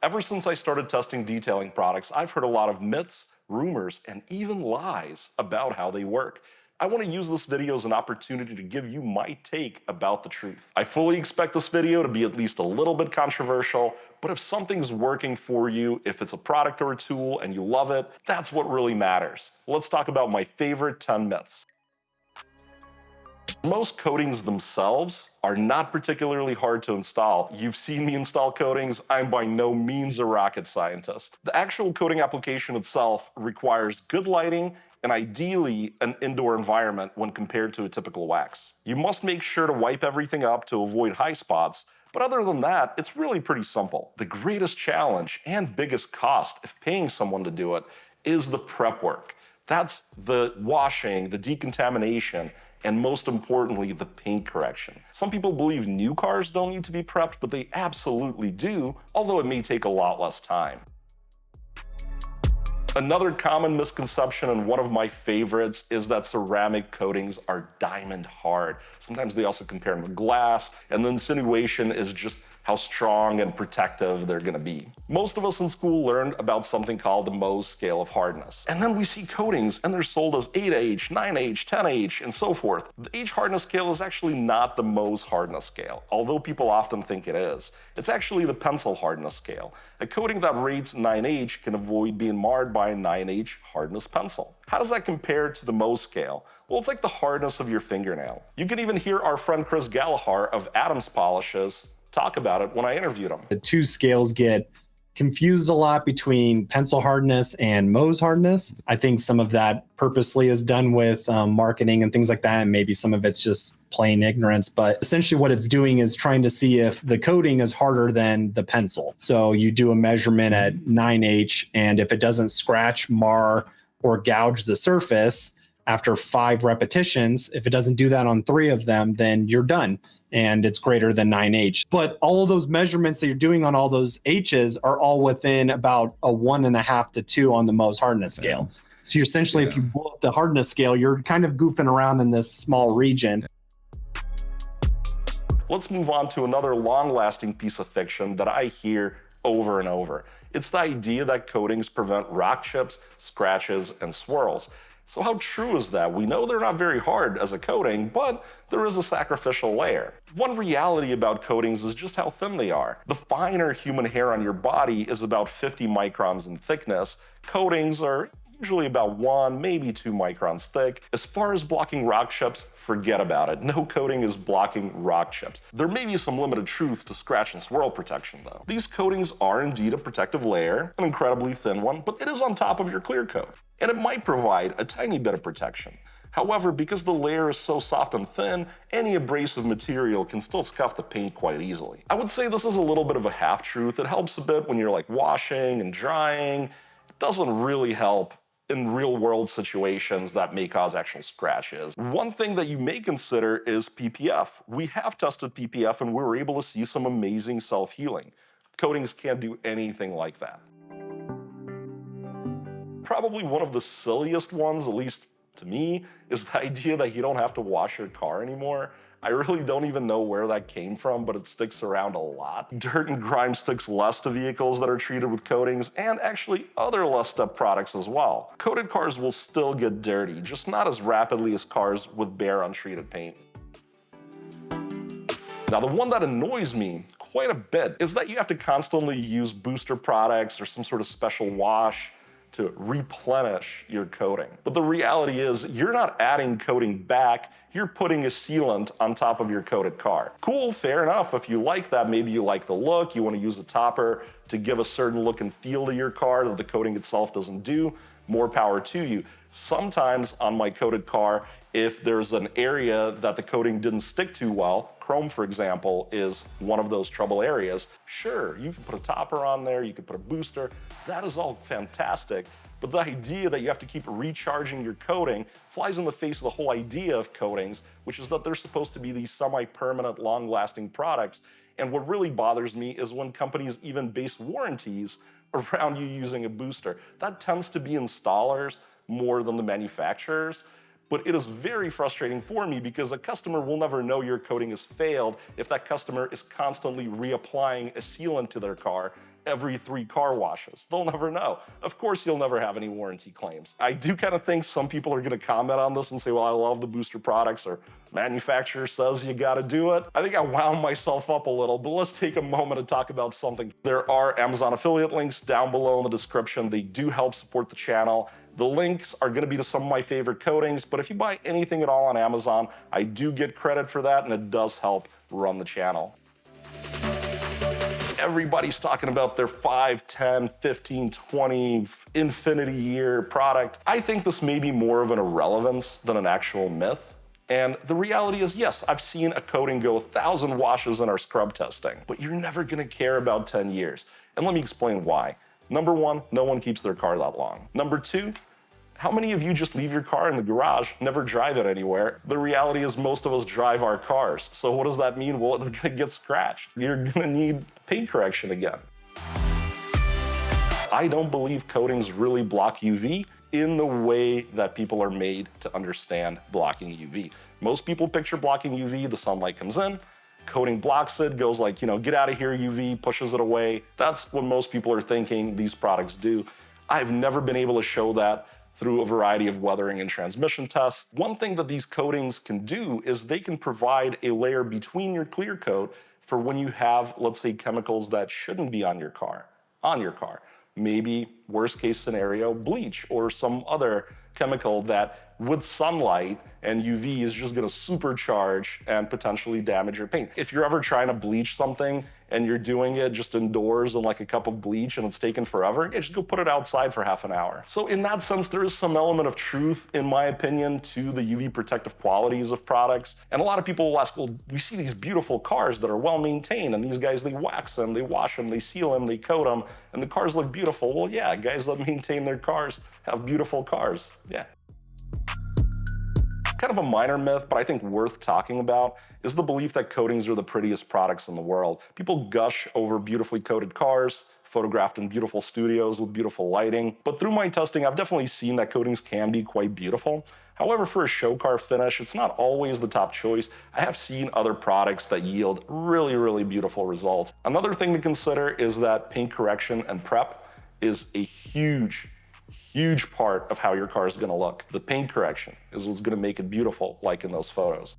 Ever since I started testing detailing products, I've heard a lot of myths, rumors, and even lies about how they work. I want to use this video as an opportunity to give you my take about the truth. I fully expect this video to be at least a little bit controversial, but if something's working for you, if it's a product or a tool and you love it, that's what really matters. Let's talk about my favorite 10 myths. Most coatings themselves are not particularly hard to install. You've seen me install coatings. I'm by no means a rocket scientist. The actual coating application itself requires good lighting and ideally an indoor environment when compared to a typical wax. You must make sure to wipe everything up to avoid high spots, but other than that, it's really pretty simple. The greatest challenge and biggest cost if paying someone to do it is the prep work. That's the washing, the decontamination, and most importantly, the paint correction. Some people believe new cars don't need to be prepped, but they absolutely do, although it may take a lot less time. Another common misconception, and one of my favorites, is that ceramic coatings are diamond hard. Sometimes they also compare them to glass, and the insinuation is just how strong and protective they're gonna be. Most of us in school learned about something called the Mohs scale of hardness. And then we see coatings and they're sold as 8H, 9H, 10H, and so forth. The H hardness scale is actually not the Mohs hardness scale, although people often think it is. It's actually the pencil hardness scale. A coating that rates 9H can avoid being marred by a 9H hardness pencil. How does that compare to the Mohs scale? Well, it's like the hardness of your fingernail. You can even hear our friend Chris Gallagher of Adams Polishes talk about it when I interviewed him. The two scales get confused a lot between pencil hardness and Mohs hardness. I think some of that purposely is done with marketing and things like that, and maybe some of it's just plain ignorance. But essentially what it's doing is trying to see if the coating is harder than the pencil. So you do a measurement at 9H, and if it doesn't scratch, mar, or gouge the surface after 5 repetitions, if it doesn't do that on 3 of them, then you're done and it's greater than 9H. But all of those measurements that you're doing on all those H's are all within about a 1.5 to 2 on the Mohs hardness scale. So you're essentially, if you blow up the hardness scale, you're kind of goofing around in this small region. Let's move on to another long-lasting piece of fiction that I hear over and over. It's the idea that coatings prevent rock chips, scratches, and swirls. So how true is that? We know they're not very hard as a coating, but there is a sacrificial layer. One reality about coatings is just how thin they are. The finer human hair on your body is about 50 microns in thickness. Coatings are usually about 1, maybe 2 microns thick. As far as blocking rock chips, forget about it. No coating is blocking rock chips. There may be some limited truth to scratch and swirl protection though. These coatings are indeed a protective layer, an incredibly thin one, but it is on top of your clear coat. And it might provide a tiny bit of protection. However, because the layer is so soft and thin, any abrasive material can still scuff the paint quite easily. I would say this is a little bit of a half-truth. It helps a bit when you're like washing and drying. It doesn't really help in real-world situations that may cause actual scratches. One thing that you may consider is PPF. We have tested PPF and we were able to see some amazing self-healing. Coatings can't do anything like that. Probably one of the silliest ones, at least to me, is the idea that you don't have to wash your car anymore. I really don't even know where that came from, but it sticks around a lot. Dirt and grime sticks less to vehicles that are treated with coatings, and actually other less step products as well. Coated cars will still get dirty, just not as rapidly as cars with bare untreated paint. Now, the one that annoys me quite a bit is that you have to constantly use booster products or some sort of special wash to replenish your coating. But the reality is you're not adding coating back, you're putting a sealant on top of your coated car. Cool, fair enough. If you like that, maybe you like the look, you want to use a topper to give a certain look and feel to your car that the coating itself doesn't do, more power to you. Sometimes on my coated car, if there's an area that the coating didn't stick to well, chrome for example is one of those trouble areas, sure, you can put a topper on there, you can put a booster, that is all fantastic. But the idea that you have to keep recharging your coating flies in the face of the whole idea of coatings, which is that they're supposed to be these semi-permanent, long-lasting products. And what really bothers me is when companies even base warranties around you using a booster. That tends to be installers more than the manufacturers. But it is very frustrating for me because a customer will never know your coating has failed if that customer is constantly reapplying a sealant to their car every 3 car washes. They'll never know. Of course, you'll never have any warranty claims. I do kind of think some people are going to comment on this and say, well, I love the booster products, or manufacturer says you got to do it. I think I wound myself up a little, but let's take a moment to talk about something. There are Amazon affiliate links down below in the description. They do help support the channel. The links are going to be to some of my favorite coatings, but if you buy anything at all on Amazon, I do get credit for that, and it does help run the channel. Everybody's talking about their 5, 10, 15, 20, infinity year product. I think this may be more of an irrelevance than an actual myth. And the reality is, yes, I've seen a coating go 1,000 washes in our scrub testing, but you're never gonna care about 10 years. And let me explain why. Number one, no one keeps their car that long. Number two, how many of you just leave your car in the garage, never drive it anywhere? The reality is most of us drive our cars. So what does that mean? Well, it's gonna get scratched. You're gonna need paint correction again. I don't believe coatings really block UV in the way that people are made to understand blocking UV. Most people picture blocking UV, the sunlight comes in, coating blocks it, goes like, get out of here UV, pushes it away. That's what most people are thinking these products do. I've never been able to show that through a variety of weathering and transmission tests. One thing that these coatings can do is they can provide a layer between your clear coat for when you have, let's say, chemicals that shouldn't be on your car. Maybe, worst case scenario, bleach or some other chemical that with sunlight and UV is just gonna supercharge and potentially damage your paint. If you're ever trying to bleach something and you're doing it just indoors in like a cup of bleach and it's taken forever, just go put it outside for half an hour. So in that sense, there is some element of truth, in my opinion, to the UV protective qualities of products. And a lot of people will ask, well, we see these beautiful cars that are well maintained, and these guys, they wax them, they wash them, they seal them, they coat them, and the cars look beautiful. Well, yeah, guys that maintain their cars have beautiful cars, yeah. Kind of a minor myth, but I think worth talking about, is the belief that coatings are the prettiest products in the world. People gush over beautifully coated cars, photographed in beautiful studios with beautiful lighting. But through my testing, I've definitely seen that coatings can be quite beautiful. However, for a show car finish, it's not always the top choice. I have seen other products that yield really, really beautiful results. Another thing to consider is that paint correction and prep is a huge part of how your car is going to look. The paint correction is what's going to make it beautiful, like in those photos.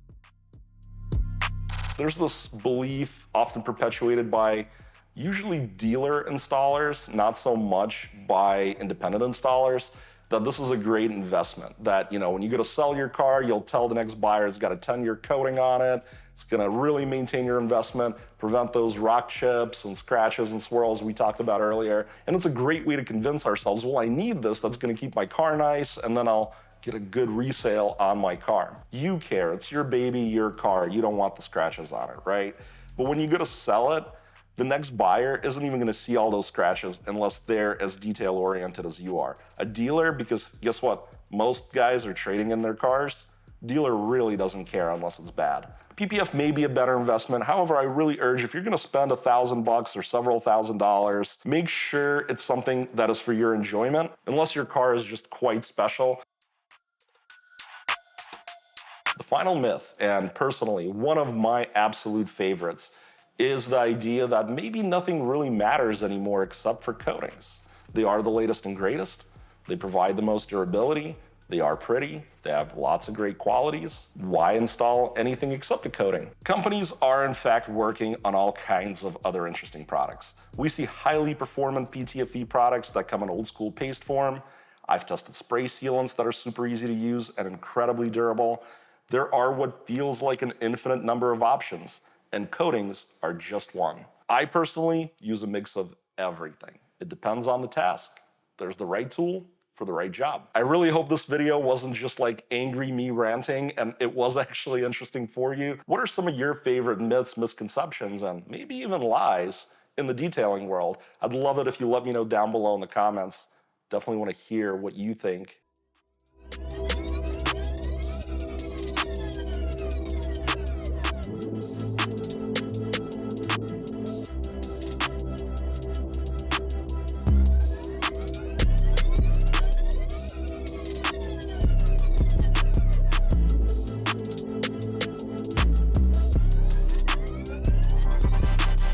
There's this belief, often perpetuated by usually dealer installers, not so much by independent installers, that this is a great investment. That, when you go to sell your car, you'll tell the next buyer it's got a 10-year coating on it. It's gonna really maintain your investment, prevent those rock chips and scratches and swirls we talked about earlier. And it's a great way to convince ourselves, well, I need this, that's gonna keep my car nice, and then I'll get a good resale on my car. You care, it's your baby, your car, you don't want the scratches on it, right? But when you go to sell it, the next buyer isn't even gonna see all those scratches unless they're as detail-oriented as you are. A dealer, because guess what? Most guys are trading in their cars. Dealer really doesn't care unless it's bad. PPF may be a better investment. However, I really urge, if you're gonna spend $1,000 or several $1,000s, make sure it's something that is for your enjoyment, unless your car is just quite special. The final myth, and personally, one of my absolute favorites, is the idea that maybe nothing really matters anymore except for coatings. They are the latest and greatest. They provide the most durability. They are pretty. They have lots of great qualities. Why install anything except a coating? Companies are in fact working on all kinds of other interesting products. We see highly performant PTFE products that come in old school paste form. I've tested spray sealants that are super easy to use and incredibly durable. There are what feels like an infinite number of options, and coatings are just one. I personally use a mix of everything. It depends on the task. There's the right tool for the right job. I really hope this video wasn't just like angry me ranting, and it was actually interesting for you. What are some of your favorite myths, misconceptions, and maybe even lies in the detailing world? I'd love it if you let me know down below in the comments. Definitely want to hear what you think.